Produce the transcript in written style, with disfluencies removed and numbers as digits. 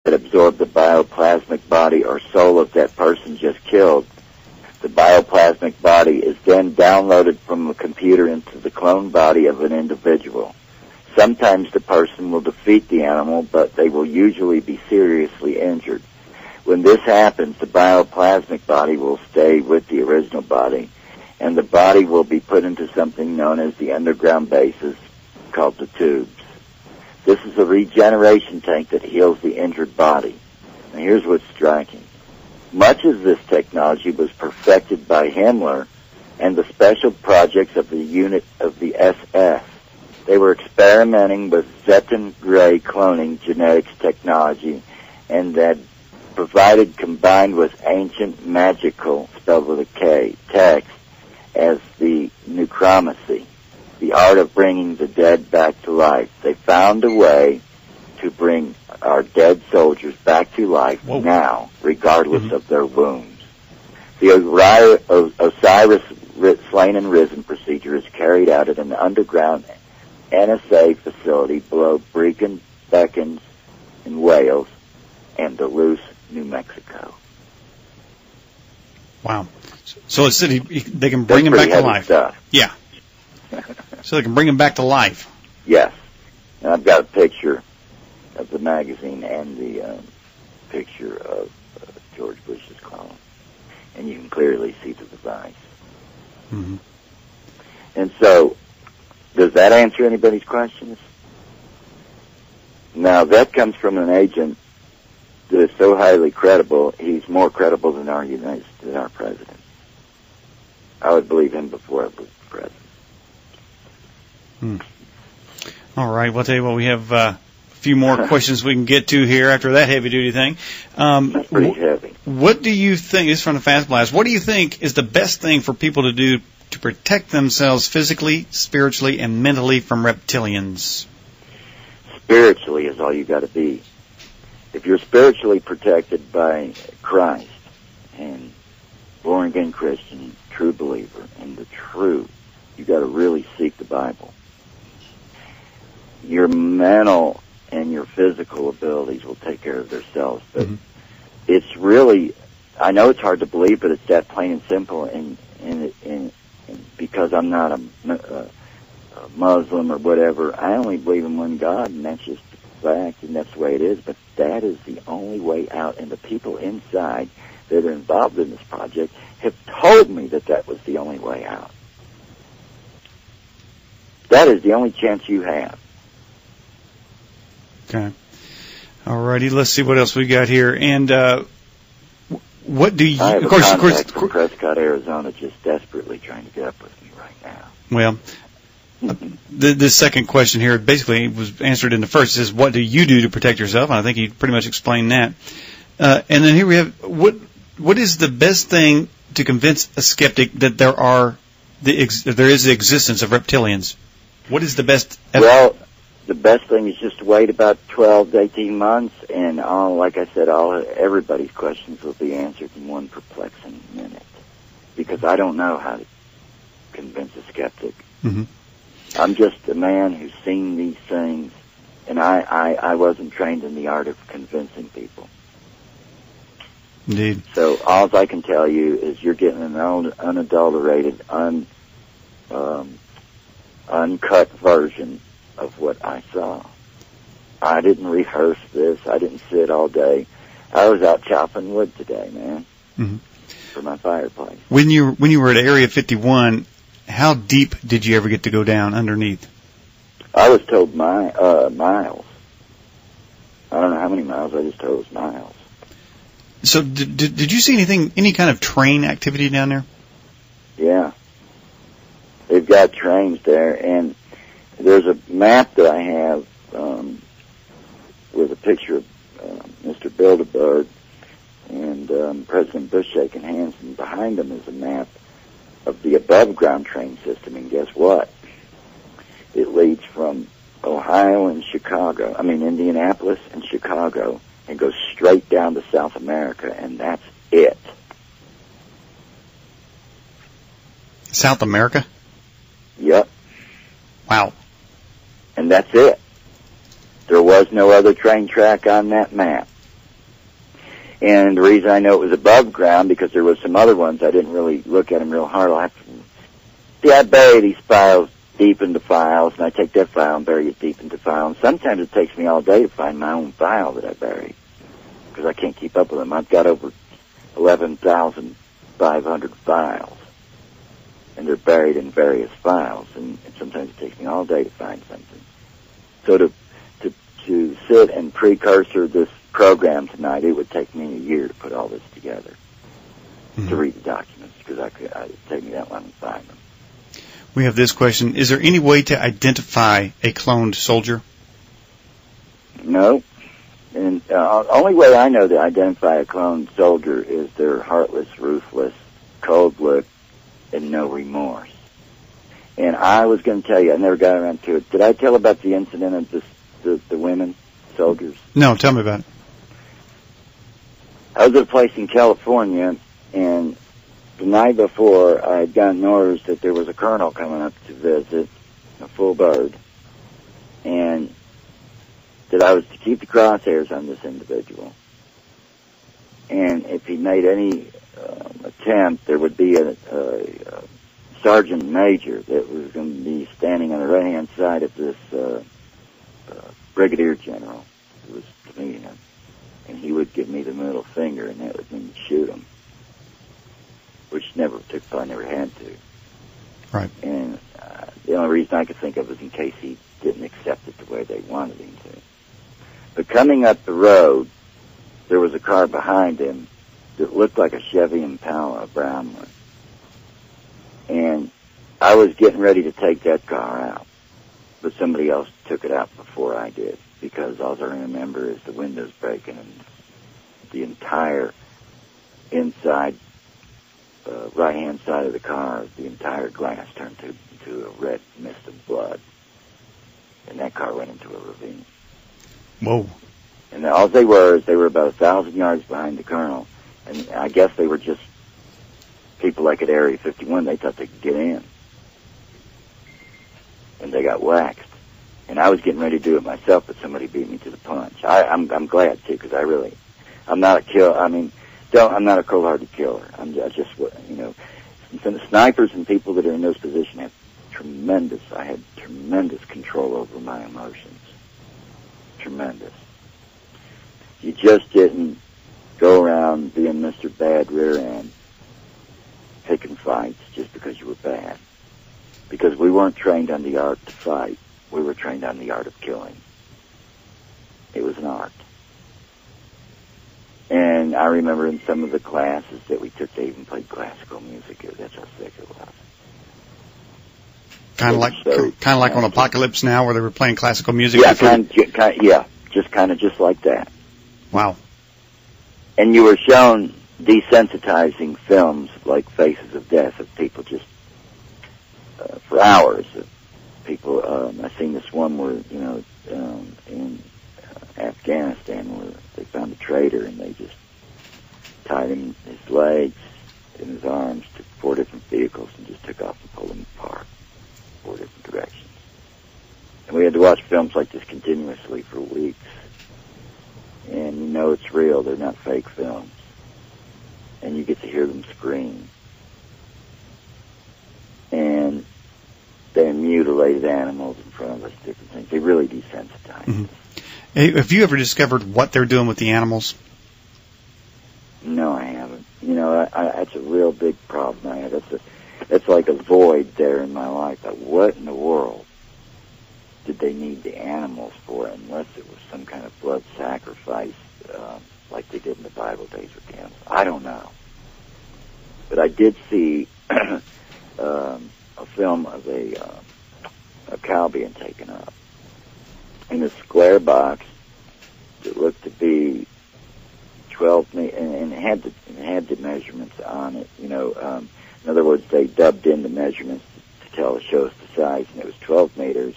that absorb the bioplasmic body or soul of that person just killed. The bioplasmic body is then downloaded from a computer into the cloned body of an individual. Sometimes the person will defeat the animal, but they will usually be seriously injured. When this happens, the bioplasmic body will stay with the original body, and the body will be put into something known as the underground bases, called the tubes. This is a regeneration tank that heals the injured body. And here's what's striking. Much of this technology was perfected by Himmler and the special projects of the unit of the SS. They were experimenting with Zetan Gray cloning genetics technology, and that provided, combined with ancient magical, spelled with a K, text, as the necromancy, the art of bringing the dead back to life. They found a way to bring our dead soldiers back to life now, regardless of their wounds. The Osiris slain and risen procedure is carried out at an underground NSA facility below Brecon Beacons in Wales and Duluth, New Mexico. Wow. So it's they can bring him back to life. Stuff. Yeah. So they can bring him back to life. Yes. And I've got a picture of the magazine and the picture of George Bush's clone. And you can clearly see the device. Mm-hmm. And so, does that answer anybody's questions? Now, that comes from an agent that is so highly credible, he's more credible than our president. I would believe him before I believe the president. All right. Well, I'll tell you what, we have a few more questions we can get to here after that heavy-duty thing. That's pretty heavy. What do you think, this is from the Fast Blast, what do you think is the best thing for people to do to protect themselves physically, spiritually, and mentally from reptilians? Spiritually is all you got to be. If you're spiritually protected by Christ and born-again Christian, true believer, and the truth, you got to really seek the Bible. Your mental and your physical abilities will take care of themselves. But it's really, I know it's hard to believe, but it's that plain and simple. And because I'm not a Muslim or whatever, I only believe in one God, and that's just the fact, and that's the way it is. But that is the only way out. And the people inside that are involved in this project have told me that that was the only way out. That is the only chance you have. Okay. All righty. Let's see what else we got here. And what do you? I have of course, a contact from Prescott, Arizona, just desperately trying to get up with me right now. Well, the second question here basically was answered in the first. It says, "What do you do to protect yourself?" And I think he pretty much explained that. And then here we have what is the best thing to convince a skeptic that there is the existence of reptilians? What is the best? Well, the best thing is just to wait about 12 to 18 months, and like I said, everybody's questions will be answered in one perplexing minute. Because I don't know how to convince a skeptic. Mm-hmm. I'm just a man who's seen these things, and I wasn't trained in the art of convincing people. Indeed. So all I can tell you is you're getting an unadulterated, uncut version of what I saw. I didn't rehearse this. I didn't sit all day. I was out chopping wood today, man, for my fireplace. When you were at Area 51, how deep did you ever get to go down underneath? I was told miles. I don't know how many miles. I just told it was miles. So did you see any kind of train activity down there? Yeah. They've got trains there, and there's a map that I have with a picture of Mr. Bilderberg and President Bush shaking hands, and behind them is a map of the above-ground train system, and guess what? It leads from Ohio and Indianapolis and Chicago, and goes straight down to South America, and that's it. South America? Yep. Wow. And that's it. There was no other train track on that map. And the reason I know it was above ground, because there was some other ones, I didn't really look at them real hard. I bury these files deep into files, and I take that file and bury it deep into files. And sometimes it takes me all day to find my own file that I buried, because I can't keep up with them. I've got over 11,500 files, and they're buried in various files, and sometimes it takes me all day to find something. So to sit and precursor this program tonight, it would take me a year to put all this together, to read the documents, because it'd take me that long to find them. We have this question. Is there any way to identify a cloned soldier? No. And only way I know to identify a cloned soldier is they're heartless, ruthless, cold look, and no remorse. And I was going to tell you, I never got around to it. Did I tell about the incident of the women soldiers? No, tell me about it. I was at a place in California, and the night before, I had gotten orders that there was a colonel coming up to visit, a full bird, and that I was to keep the crosshairs on this individual. And if he made any attempt, there would be a sergeant major that was going to be standing on the right-hand side of this brigadier general who was meeting him. And he would give me the middle finger, and that would mean shoot him, which never took place, I never had to. Right. And the only reason I could think of was in case he didn't accept it the way they wanted him to. But coming up the road, there was a car behind him that looked like a Chevy Impala, a brown one. And I was getting ready to take that car out, but somebody else took it out before I did, because all I remember is the windows breaking and the entire inside right-hand side of the car, the entire glass turned to a red mist of blood. And that car went into a ravine. Whoa. And all they were about 1,000 yards behind the colonel. And I guess they were just people like at Area 51. They thought they could get in. And they got waxed. And I was getting ready to do it myself, but somebody beat me to the punch. I'm glad, too, because I'm not a killer. I'm not a cold-hearted killer. Some snipers and people that are in those positions I had tremendous control over my emotions. Tremendous. You just didn't go around being Mr. Bad Rear End, picking fights just because you were bad. Because we weren't trained on the art to fight. We were trained on the art of killing. It was an art. And I remember in some of the classes that we took, they even played classical music. That's how sick it was. Kind of like on Apocalypse Now, where they were playing classical music. Yeah, just like that. Wow. And you were shown desensitizing films like Faces of Death of people just for hours. People, I seen this one where in Afghanistan where they found a traitor and they just tied him his legs and his arms to 4 different vehicles and just took off and pulled them apart 4 different directions. And we had to watch films like this continuously for weeks. And you know it's real. They're not fake films. And you get to hear them scream. And they mutilated animals in front of us, different things. They really desensitized us. Have you ever discovered what they're doing with the animals? No, I haven't. That's a real big problem I have. That's like a void there in my life. What in the world did they need the animals for, unless it was some kind of blood sacrifice like they did in the Bible days with camels? I don't know. But I did see a film of a cow being taken up in a square box that looked to be 12 meters, and it had the measurements on it. In other words, they dubbed in the measurements to show us the size, and it was 12 meters